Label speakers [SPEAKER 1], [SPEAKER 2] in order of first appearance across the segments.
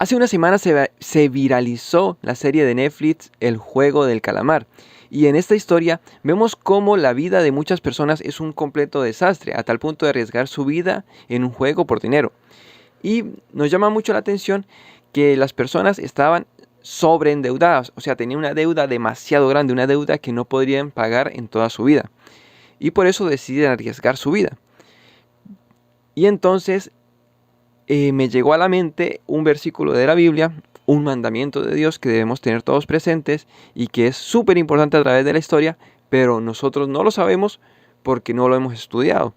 [SPEAKER 1] Hace una semana se viralizó la serie de Netflix El Juego del Calamar. Y en esta historia vemos cómo la vida de muchas personas es un completo desastre, a tal punto de arriesgar su vida en un juego por dinero. Y nos llama mucho la atención que las personas estaban sobreendeudadas, o sea, tenían una deuda demasiado grande, una deuda que no podrían pagar en toda su vida. Y por eso deciden arriesgar su vida. Y entonces me llegó a la mente un versículo de la Biblia, un mandamiento de Dios que debemos tener todos presentes y que es súper importante a través de la historia, pero nosotros no lo sabemos porque no lo hemos estudiado.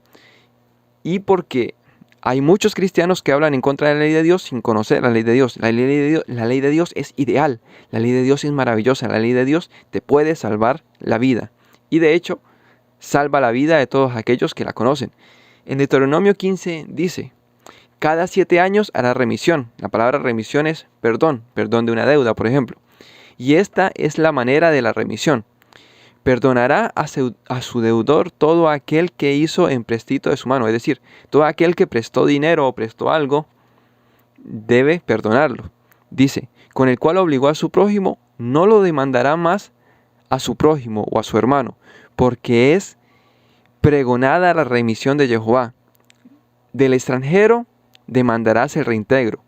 [SPEAKER 1] Y porque hay muchos cristianos que hablan en contra de la ley de Dios sin conocer la ley de Dios. La ley de Dios es ideal, la ley de Dios es maravillosa, la ley de Dios te puede salvar la vida. Y de hecho, salva la vida de todos aquellos que la conocen. En Deuteronomio 15 dice: cada 7 años hará remisión. La palabra remisión es perdón de una deuda, por ejemplo. Y esta es la manera de la remisión. Perdonará a su deudor todo aquel que hizo empréstito de su mano. Es decir, todo aquel que prestó dinero o prestó algo, debe perdonarlo. Dice, con el cual obligó a su prójimo, no lo demandará más a su prójimo o a su hermano, porque es pregonada la remisión de Jehová. Del extranjero demandarás el reintegro,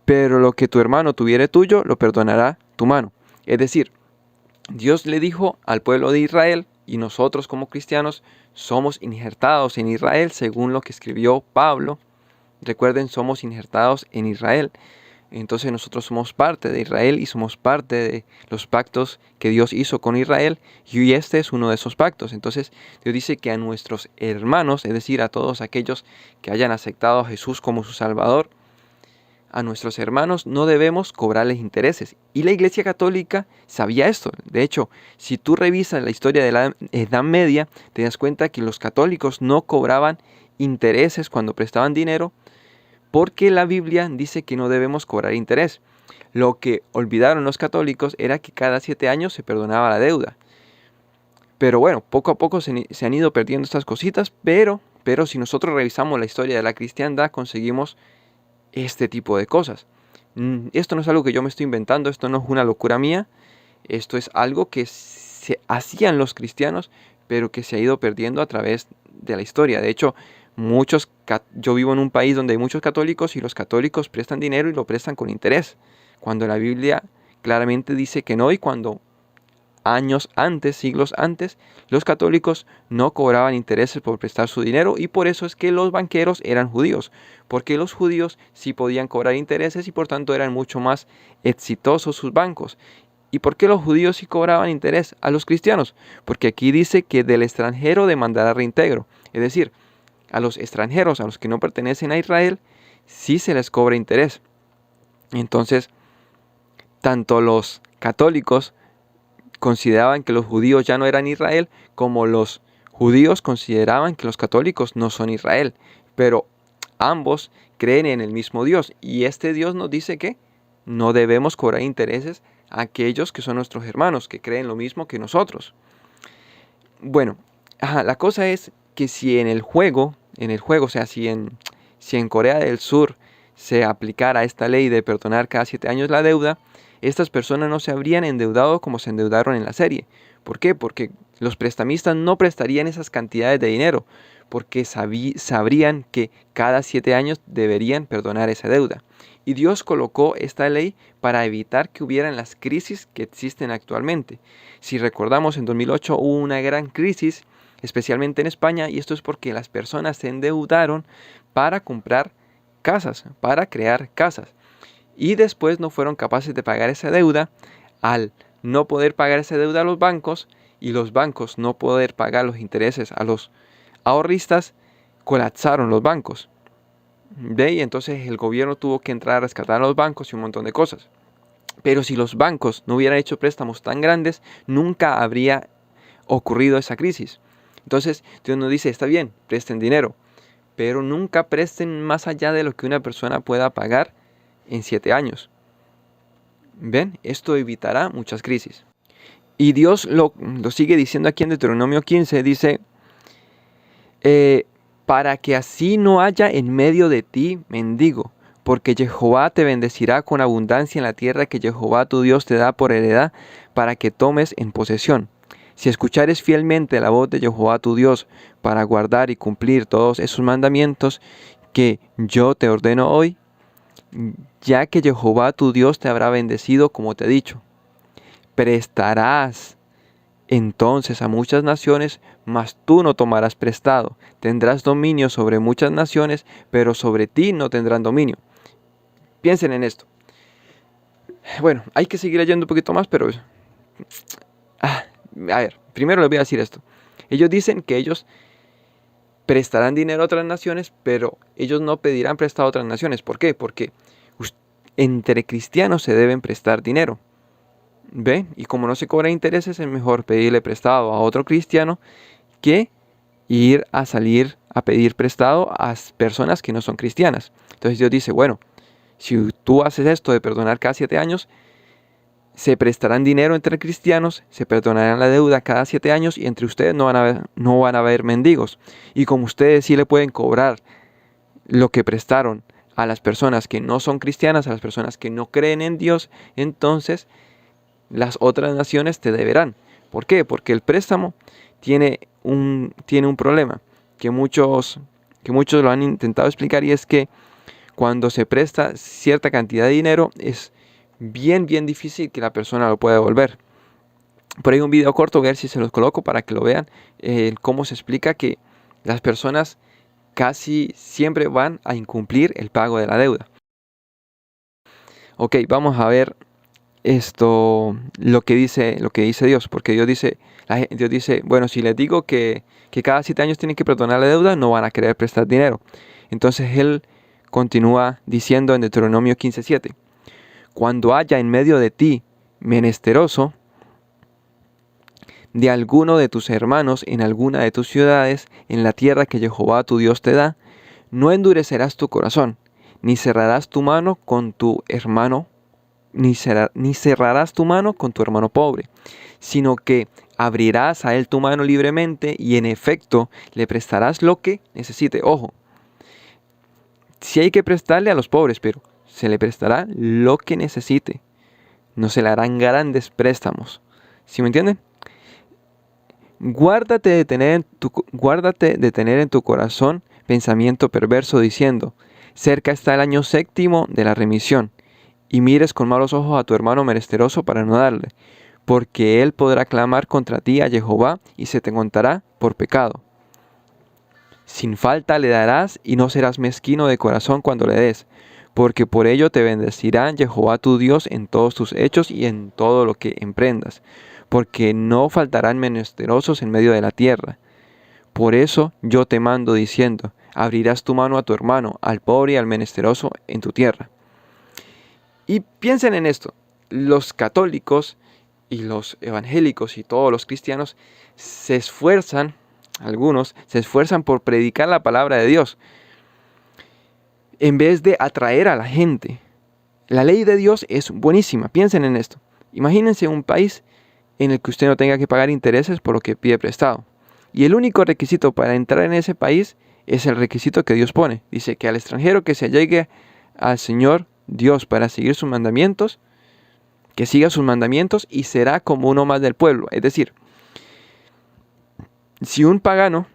[SPEAKER 1] pero lo que tu hermano tuviere tuyo, lo perdonará tu mano. Es decir, Dios le dijo al pueblo de Israel, y nosotros como cristianos somos injertados en Israel, según lo que escribió Pablo. Recuerden, somos injertados en Israel. Entonces nosotros somos parte de Israel y somos parte de los pactos que Dios hizo con Israel, y este es uno de esos pactos. Entonces Dios dice que a nuestros hermanos, es decir, a todos aquellos que hayan aceptado a Jesús como su Salvador, a nuestros hermanos no debemos cobrarles intereses. Y la Iglesia Católica sabía esto. De hecho, si tú revisas la historia de la Edad Media, te das cuenta que los católicos no cobraban intereses cuando prestaban dinero, porque la Biblia dice que no debemos cobrar interés. Lo que olvidaron los católicos era que cada 7 años se perdonaba la deuda. Pero bueno, poco a poco se han ido perdiendo estas cositas, pero si nosotros revisamos la historia de la cristiandad, conseguimos este tipo de cosas. Esto no es algo que yo me estoy inventando, esto no es una locura mía, esto es algo que se hacían los cristianos, pero que se ha ido perdiendo a través de la historia. De hecho, yo vivo en un país donde hay muchos católicos y los católicos prestan dinero y lo prestan con interés, cuando la Biblia claramente dice que no, y cuando años antes, siglos antes, los católicos no cobraban intereses por prestar su dinero, y por eso es que los banqueros eran judíos, porque los judíos sí podían cobrar intereses y por tanto eran mucho más exitosos sus bancos. ¿Y por qué los judíos sí cobraban interés a los cristianos? Porque aquí dice que del extranjero demandará reintegro, es decir, a los extranjeros, a los que no pertenecen a Israel, sí se les cobra interés. Entonces, tanto los católicos consideraban que los judíos ya no eran Israel, como los judíos consideraban que los católicos no son Israel. Pero ambos creen en el mismo Dios, y este Dios nos dice que no debemos cobrar intereses a aquellos que son nuestros hermanos, que creen lo mismo que nosotros. Bueno, la cosa es que si en el juego, o sea, si en Corea del Sur se aplicara esta ley de perdonar cada 7 años la deuda, estas personas no se habrían endeudado como se endeudaron en la serie. ¿Por qué? Porque los prestamistas no prestarían esas cantidades de dinero, porque sabrían que cada 7 años deberían perdonar esa deuda. Y Dios colocó esta ley para evitar que hubieran las crisis que existen actualmente. Si recordamos, en 2008 hubo una gran crisis, especialmente en España, y esto es porque las personas se endeudaron para comprar casas, para crear casas. Y después no fueron capaces de pagar esa deuda. Al no poder pagar esa deuda a los bancos, y los bancos no poder pagar los intereses a los ahorristas, colapsaron los bancos. Y entonces el gobierno tuvo que entrar a rescatar a los bancos y un montón de cosas. Pero si los bancos no hubieran hecho préstamos tan grandes, nunca habría ocurrido esa crisis. Entonces Dios nos dice, está bien, presten dinero, pero nunca presten más allá de lo que una persona pueda pagar en 7 años. ¿Ven? Esto evitará muchas crisis. Y Dios lo sigue diciendo aquí en Deuteronomio 15, dice, para que así no haya en medio de ti mendigo, porque Jehová te bendecirá con abundancia en la tierra que Jehová tu Dios te da por heredad para que tomes en posesión. Si escuchares fielmente la voz de Jehová tu Dios para guardar y cumplir todos esos mandamientos que yo te ordeno hoy, ya que Jehová tu Dios te habrá bendecido como te he dicho. Prestarás entonces a muchas naciones, mas tú no tomarás prestado. Tendrás dominio sobre muchas naciones, pero sobre ti no tendrán dominio. Piensen en esto. Bueno, hay que seguir leyendo un poquito más, pero... a ver, primero les voy a decir esto. Ellos dicen que ellos prestarán dinero a otras naciones, pero ellos no pedirán prestado a otras naciones. ¿Por qué? Porque entre cristianos se deben prestar dinero. ¿Ve? Y como no se cobran intereses, es mejor pedirle prestado a otro cristiano que ir a salir a pedir prestado a personas que no son cristianas. Entonces Dios dice, bueno, si tú haces esto de perdonar cada 7 años, se prestarán dinero entre cristianos, se perdonarán la deuda cada 7 años y entre ustedes no van a haber mendigos. Y como ustedes sí le pueden cobrar lo que prestaron a las personas que no son cristianas, a las personas que no creen en Dios, entonces las otras naciones te deberán. ¿Por qué? Porque el préstamo tiene un problema que muchos lo han intentado explicar, y es que cuando se presta cierta cantidad de dinero es bien difícil que la persona lo pueda devolver. Por ahí un video corto, a ver si se los coloco para que lo vean, cómo se explica que las personas casi siempre van a incumplir el pago de la deuda. Ok, vamos a ver esto, lo que dice Dios, porque Dios dice, bueno, si les digo que cada 7 años tienen que perdonar la deuda, no van a querer prestar dinero. Entonces Él continúa diciendo en Deuteronomio 15:7, cuando haya en medio de ti menesteroso de alguno de tus hermanos en alguna de tus ciudades, en la tierra que Jehová tu Dios te da, no endurecerás tu corazón, ni cerrarás tu mano con tu hermano, ni cerrarás tu mano con tu hermano pobre, sino que abrirás a él tu mano libremente y en efecto le prestarás lo que necesite. Ojo, sí hay que prestarle a los pobres, pero se le prestará lo que necesite. No se le harán grandes préstamos. ¿Sí me entienden? Guárdate de tener en tu corazón pensamiento perverso diciendo, cerca está el año 7º de la remisión, y mires con malos ojos a tu hermano menesteroso para no darle, porque él podrá clamar contra ti a Jehová y se te contará por pecado. Sin falta le darás y no serás mezquino de corazón cuando le des, porque por ello te bendecirá Jehová tu Dios en todos tus hechos y en todo lo que emprendas, porque no faltarán menesterosos en medio de la tierra. Por eso yo te mando diciendo, abrirás tu mano a tu hermano, al pobre y al menesteroso en tu tierra. Y piensen en esto, los católicos y los evangélicos y todos los cristianos se esfuerzan, algunos se esfuerzan por predicar la palabra de Dios en vez de atraer a la gente. La ley de Dios es buenísima, piensen en esto. Imagínense un país en el que usted no tenga que pagar intereses por lo que pide prestado. Y el único requisito para entrar en ese país es el requisito que Dios pone. Dice que al extranjero que se allegue al Señor Dios para seguir sus mandamientos, que siga sus mandamientos y será como uno más del pueblo. Es decir, si un pagano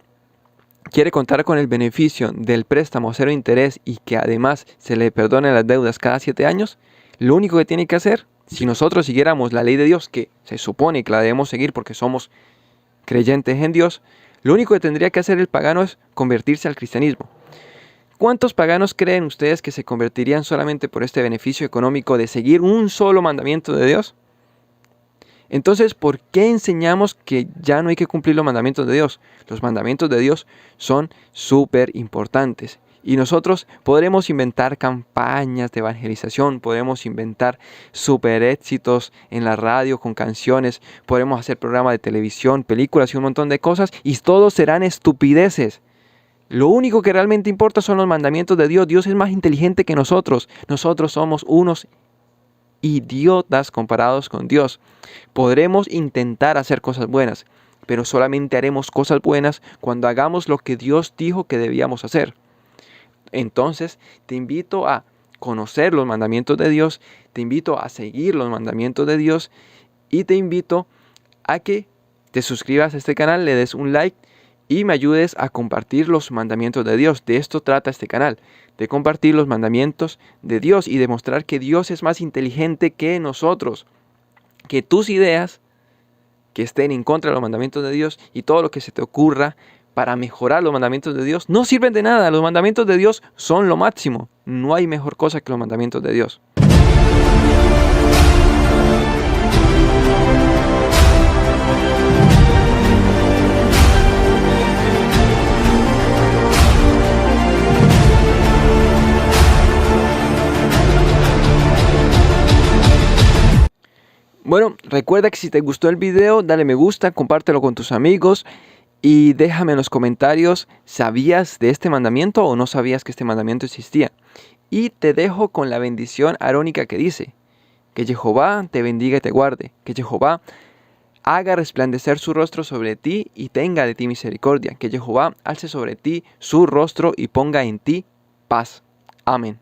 [SPEAKER 1] quiere contar con el beneficio del préstamo cero interés y que además se le perdonen las deudas cada 7 años, lo único que tiene que hacer, si nosotros siguiéramos la ley de Dios, que se supone que la debemos seguir porque somos creyentes en Dios, lo único que tendría que hacer el pagano es convertirse al cristianismo. ¿Cuántos paganos creen ustedes que se convertirían solamente por este beneficio económico de seguir un solo mandamiento de Dios? Entonces, ¿por qué enseñamos que ya no hay que cumplir los mandamientos de Dios? Los mandamientos de Dios son súper importantes. Y nosotros podremos inventar campañas de evangelización, podremos inventar súper éxitos en la radio con canciones, podremos hacer programas de televisión, películas y un montón de cosas, y todos serán estupideces. Lo único que realmente importa son los mandamientos de Dios. Dios es más inteligente que nosotros. Nosotros somos unos idiotas comparados con Dios. Podremos intentar hacer cosas buenas, pero solamente haremos cosas buenas cuando hagamos lo que Dios dijo que debíamos hacer. Entonces, te invito a conocer los mandamientos de Dios, te invito a seguir los mandamientos de Dios y te invito a que te suscribas a este canal, le des un like y me ayudes a compartir los mandamientos de Dios. De esto trata este canal, de compartir los mandamientos de Dios y demostrar que Dios es más inteligente que nosotros, que tus ideas que estén en contra de los mandamientos de Dios y todo lo que se te ocurra para mejorar los mandamientos de Dios no sirven de nada. Los mandamientos de Dios son lo máximo. No hay mejor cosa que los mandamientos de Dios. Bueno, recuerda que si te gustó el video, dale me gusta, compártelo con tus amigos y déjame en los comentarios, ¿sabías de este mandamiento o no sabías que este mandamiento existía? Y te dejo con la bendición arónica que dice, que Jehová te bendiga y te guarde, que Jehová haga resplandecer su rostro sobre ti y tenga de ti misericordia, que Jehová alce sobre ti su rostro y ponga en ti paz. Amén.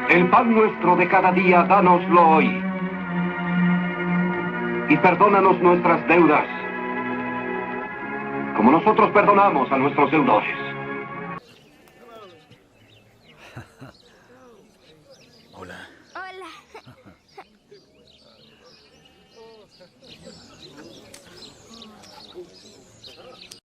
[SPEAKER 2] El pan nuestro de cada día, dánoslo hoy. Y perdónanos nuestras deudas, como nosotros perdonamos a nuestros deudores.